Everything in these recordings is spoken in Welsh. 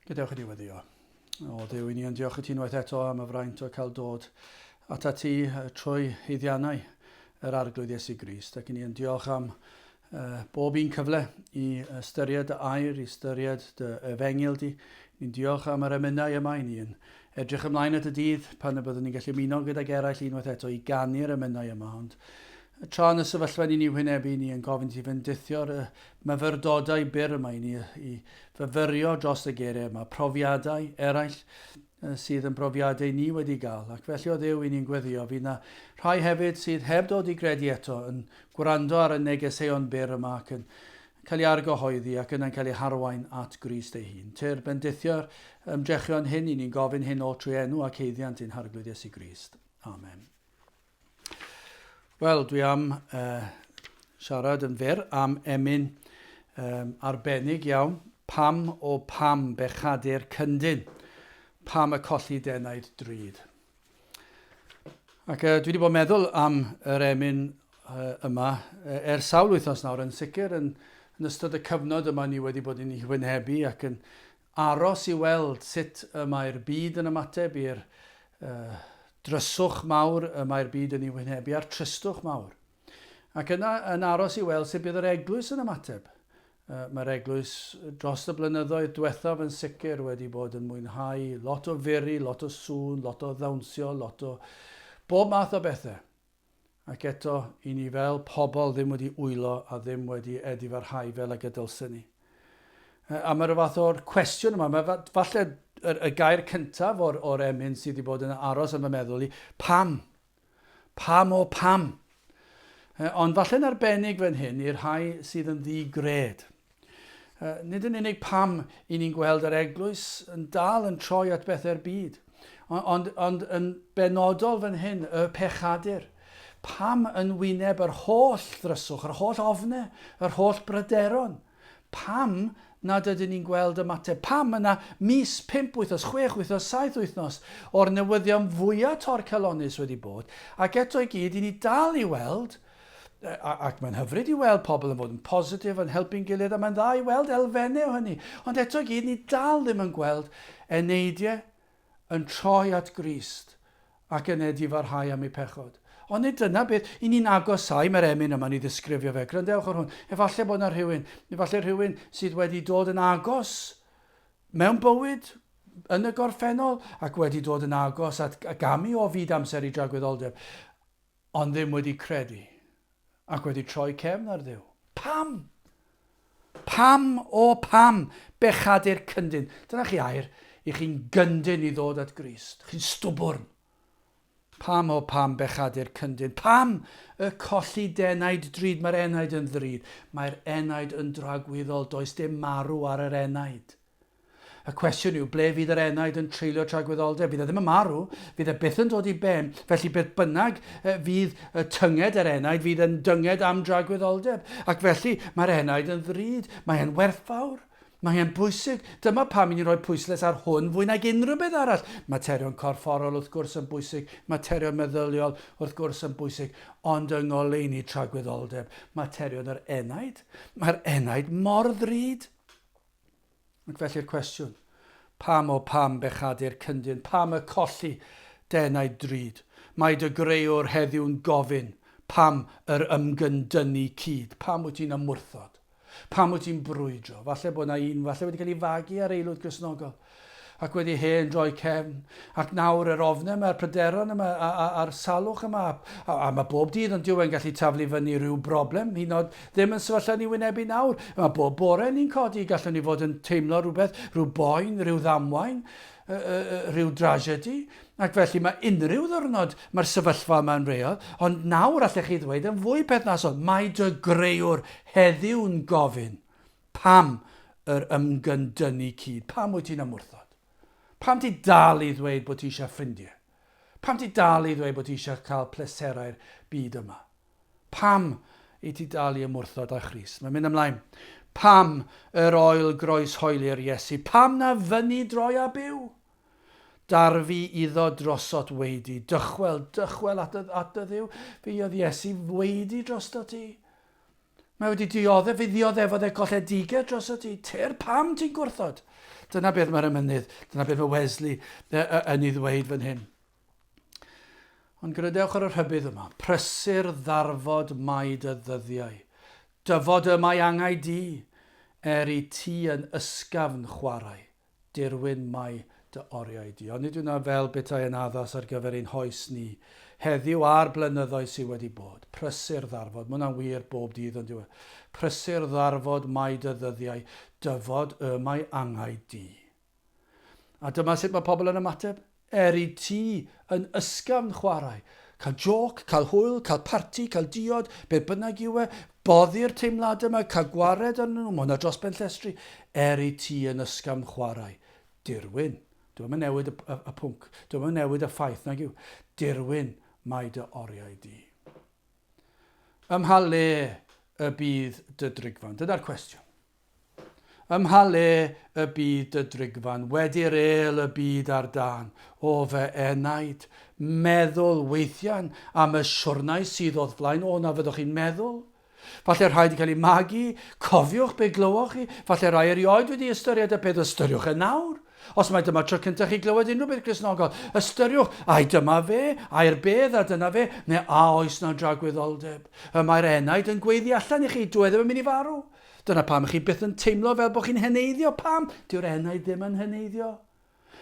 Gadewch i diweddio. O Dduw, i ni yn diolch i ti unwaith eto am y fraint o cael dod ata ti trwy heiddiannau yr arglwydd Iesu Grist. Ac i ni yn diolch am bob un cyfle i ystyried dy air, i ystyried dy efengyl di. Ni'n diolch am yr emynau yma. I ni yn edrych ymlaen at y dydd pan y byddwn ni'n gallu ymuno gyda'r eraill unwaith eto i gannu'r emynau yma. Ond tra yn y sefyllfa ni'n wynebu, ni yn gofyn ti fyndithio'r myfyrdodau byr yma i ni i fyfyrio dros y geiriau yma, profiadau eraill sydd yn brofiadau ni wedi gael. Ac felly o Dduw i ni'n gweddio, fydd yna rhai hefyd sydd heb dod i gredu eto yn gwrando ar y negeseuon byr yma ac yn cael ei argyhoeddi ac yna'n cael ei harwain at Grist ei hun. Te'r bendithio'r ymdrechion hyn, i ni'n gofyn hyn o trwy enw ac heiddiant i'n harglwydd Iesu Grist. Amen. Wel, dwi am siarad yn fyr am emyn arbennig iawn. Pam o pam bechadur cyndyn. Pam y colli denaid drud. Ac dwi wedi bod meddwl am yr emyn yma sawl wythnos nawr, yn sicr yn ystod y cyfnod yma ni wedi bod yn ei wynebu ac yn aros i weld sut y mae'r byd yn ymateb i'r dryswch mawr y mae'r byd yn ei wynebu a'r tristwch mawr. Ac yna yn aros i weld sut bydd yr eglwys yn ymateb. Mae'r eglwys dros y blynyddoedd diwethaf yn sicr wedi bod yn mwynhau lot o furi, lot o sŵn, lot o ddawnsio, lot o bob math o bethau. Ac eto, i ni fel pobl ddim wedi wylo a ddim wedi edifarhau fel y gydylsyn ni. A mae'r fath o'r cwestiwn yma, falle y gair cyntaf o'r emyn sydd wedi bod yn aros am y meddwl i, pam? Pam o pam? Ond falle'n arbennig fan hyn i'r rhai sydd yn ddigred. Nid yn unig pam i ni'n gweld yr eglwys yn dal yn troi at bethau'r byd, ond yn benodol fan hyn, y pechadur. Pam yn wyneb yr holl ddryswch, yr holl ofnau, yr holl bryderon. Pam nad ydyn ni'n gweld ymateb? Pam yna mis 5 wythnos, 6 wythnos, 7 wythnos o'r newyddion fwyaf torcalonus wedi bod, ac eto i gyd i ni dal i weld, ac mae'n hyfryd i weld pobl yn fod yn positif, yn helpu'n gilydd, a mae'n dda i weld elfennau o hynny. Ond eto i gyd, ni dal ddim yn gweld eneidiau yn troi at Grist ac yn edifarhau am ei pechod. Ond nid dyna beth, i ni'n agosau, mae'r emyn yma ni ddisgrifio fe. Grandewch ar hwn, efallai bod yna rhywun sydd wedi dod yn agos mewn bywyd yn y gorffennol ac wedi dod yn agos at gamu o fyd amser i dragwyddoldeb, ond ddim wedi credu ac wedi troi cefn ar Dduw. Pam? Pam o pam bechadur cyndyn? Dyna chi air i chi'n gyndyn i ddod at Grist. Chi'n stwbwrn. Pam o pam bechadur cyndyn? Pam y colli denaid drud? Mae'r enaid yn ddrud. Mae'r enaid yn dragwyddol. Does dim marw ar yr enaid. Y cwestiwn yw, ble fydd yr enaid yn treulio tragwyddoldeb? Fydd e ddim yn marw, fydd e byth yn dod i ben. Felly beth bynnag fydd y tynged yr enaid, fydd yn dynged am dragwyddoldeb. Ac felly mae'r enaid yn ddrud. Mae'n werthfawr. Mae'n bwysig. Dyma pam i ni roi pwysles ar hwn fwy nag unrhyw beth arall. Materion corfforol wrth gwrs yn bwysig. Materion meddyliol wrth gwrs yn bwysig. Ond yng ngoleuni tragwyddoldeb. Materion yr enaid. Mae'r enaid mor ddrud. Ac felly'r cwestiwn, pam o pam bechadur cyndyn? Pam y colli denaid drud? Mae dy greuwr heddiw'n gofyn, pam yr ymgyndynu cyd? Pam wyt ti'n ymwrthod? Pam wyt ti'n brwydro? Falle bod yna falle wedi cael ei fagu ar aelwyd Gristnogol ac wedi hen droi cefn, ac nawr yr ofnau yma, yr pryderon yma, a'r salwch yma, a mae bob dydd yn diwedd gallu taflu fyny rhyw broblem, hyd yn oed ddim yn sefyllfa ni wynebu nawr. Mae bob bore ni'n codi, gallwn ni fod yn teimlo rhywbeth, rhyw boen, rhyw ddamwain, rhyw dragedy, ac felly mae unrhyw ddwrnod mae'r sefyllfa yma'n reol, ond nawr allech chi ddweud yn fwy perthnasol, mae dy greuwr heddiw'n gofyn, pam yr ymgyndynu cyd? Pam wyt ti'n ymwrthod? Pam ti dal i ddweud bod ti eisiau ffrindiau? Pam ti dal i ddweud bod ti eisiau cael pleserau'r byd yma? Pam i ti dal i ymwrthod â Christ? Mae'n mynd ymlaen. Pam yr oel groes hoeli'r Iesu? Pam na fyny droi a byw? Darfu iddo drosod weidi. Dychwel at y Dduw. Fe oedd Iesu weidi drosto ti. Mae wedi dioddef, fe ddioddefodd e golledigau dros y ti. Pam ti'n gwrthod? Dyna beth mae'r emynydd, dyna beth mae Wesley yn ei ddweud fan hyn. Ond grydewch ar y rhybydd yma, prysur ddarfod mai dy ddyddiau, dyfod y mai angau di, i ti yn ysgafn chwarae, dirwyn mai dy oriau di. Ond nid yw'na fel bethau yn addas ar gyfer ein hoes ni, heddiw a'r blynyddoedd sydd wedi bod. Prysur ddarfod, mae hwnna'n wir bob dydd ond diwedd. Prysur ddarfod mai dy ddyddiau, dyfod y mai angau di. A dyma sut mae pobl yn ymateb. I ti yn ysgafn chwarae. Cael joc, cael hwyl, cael parti, cael diod, beth bynnag yw boddi'r teimlad yma, cael gwared yn nhw, mae hwnna dros ben llestri. I ti yn ysgafn chwarae. Dirwyn. Dwi'n newid y pwnc. Dwi'n newid y ffaith nag yw. Dirwyn mai dy oriau di. Ymha le y bydd dy drigfan? Dyna'r cwestiwn. Ymha le y bydd dy drigfan, wedi'r el y byd ar dan, o fe enaid, meddwl weithiau am y siwrnau sydd oedd flaen, o na fyddwch chi'n meddwl. Falle rhaid i cael ei magu, cofiwch be glywch chi, falle rai erioed wedi ystyried y peth ystyriwch nawr. Os mae dyma tro cyntaf chi glywed unrhyw beth Gristnogol, ystyriwch, ai dyma fe, ai'r bedd a dyna fe, neu a oes na dragwyddoldeb. Mae'r enaid yn gweiddi allan i chi, dwi ddim yn mynd i farw. Dyna pam chi byth yn teimlo fel bod chi'n heneiddio. Pam? Dyw'r enaid ddim yn heneiddio.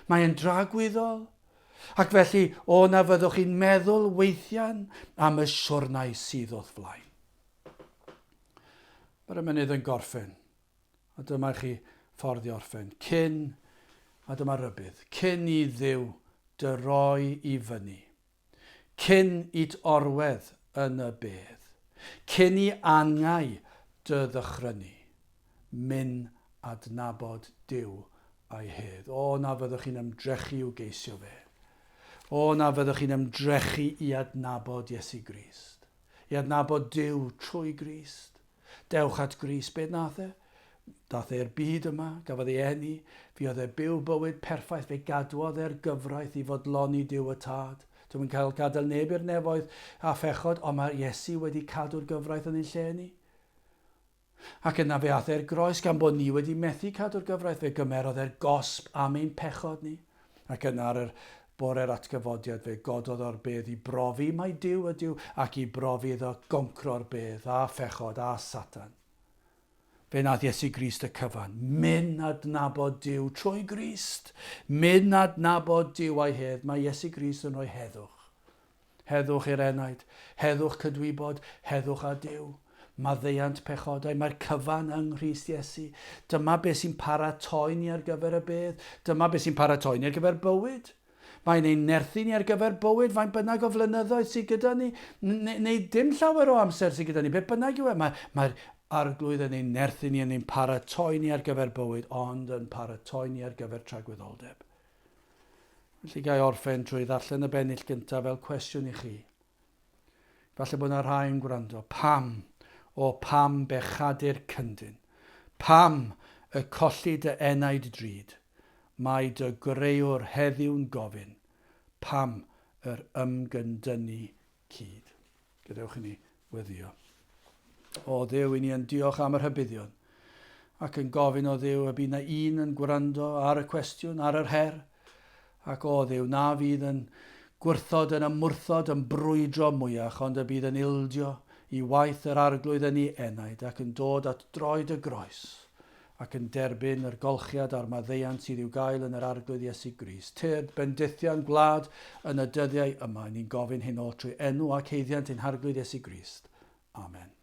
Mae'n dragwyddol. Ac felly, o na fyddwch chi'n meddwl weithiau am y siwrnau sydd oedd flaen. Mae'r emynydd yn gorffen. A dyma chi ffordd i orffen. Cyn, a dyma rybydd, cyn i Dduw dy roi i fyny. Cyn i'd orwedd yn y bedd. Cyn i angau dy ddychrynu. Myn adnabod Duw a'i hedd. O na fyddwch chi'n ymdrechu i'w geisio fe. O na fyddwch chi'n ymdrechu i adnabod Iesu Grist. I adnabod Duw trwy Grist. Dewch at Grist. Beth nath e? Dath e'r byd yma, gafodd ei eni, fi oedd e byw bywyd perffaith, fe gadwodd e'r gyfraith i fodloni Duw y tad. Dwi'n cael gadael neb i'r nefoedd a phechod, ond mae Iesu wedi cadw'r gyfraith yn ei lle ni. Ac yna fe ath e'r groes gan bod ni wedi methu cadw'r gyfraith, fe gymerodd e'r gosb am ein pechod ni. Ac yna ar yr bore'r atgyfodiad fe gododd o'r bedd i brofi mai Duw ydyw ac i brofi iddo goncro'r bedd a phechod a Satan. Fe nath Iesu Grist y cyfan. Myn adnabod Duw trwy Grist. Myn adnabod Duw a'i hedd. Mae Iesu Grist yn rhoi heddwch. Heddwch i'r enaid. Heddwch cydwybod. Heddwch a Duw. Maddeuant pechodau, mae'r cyfan yng Nghrist Iesu. Dyma beth sy'n paratoi ni ar gyfer y bedd. Dyma beth sy'n paratoi ni ar gyfer bywyd. Mae'n ein nerthu ni ar gyfer bywyd, faint bynnag o flynyddoedd sydd gyda ni, neu dim llawer o amser sydd gyda ni. Beth bynnag yw e, mae'r arglwydd yn ein nerthu ni, yn ein paratoi ni ar gyfer bywyd, ond yn paratoi ni ar gyfer tragwyddoldeb. Felly gai orffen trwy ddarllen y bennill gyntaf fel cwestiwn i chi. Falle bod yna rhai yn gwrando. Pam bechadur cyndyn? Pam y colli dy enaid drud? Mae dy greuwr heddiw'n gofyn. Pam yr ymgyndynu cyd? Gadewch i ni weddio. O Dduw, i ni yn diolch am yr hybyddion. Ac yn gofyn o Dduw y bydd na un yn gwrando ar y cwestiwn, ar yr her. Ac o Dduw, na fydd yn gwrthod, yn ymwrthod, yn brwydro mwyach, ond y bydd yn ildio i waith yr arglwydd yn ei enaid ac yn dod at droed y groes ac yn derbyn yr golchiad a'r maddeuant sydd i'w gael yn yr arglwydd Iesu Grist. Tyrd bendithiau'n gwlad yn y dyddiau yma. Ni'n gofyn hyn o trwy enw ac heiddiant ein harglwydd Iesu Grist. Amen.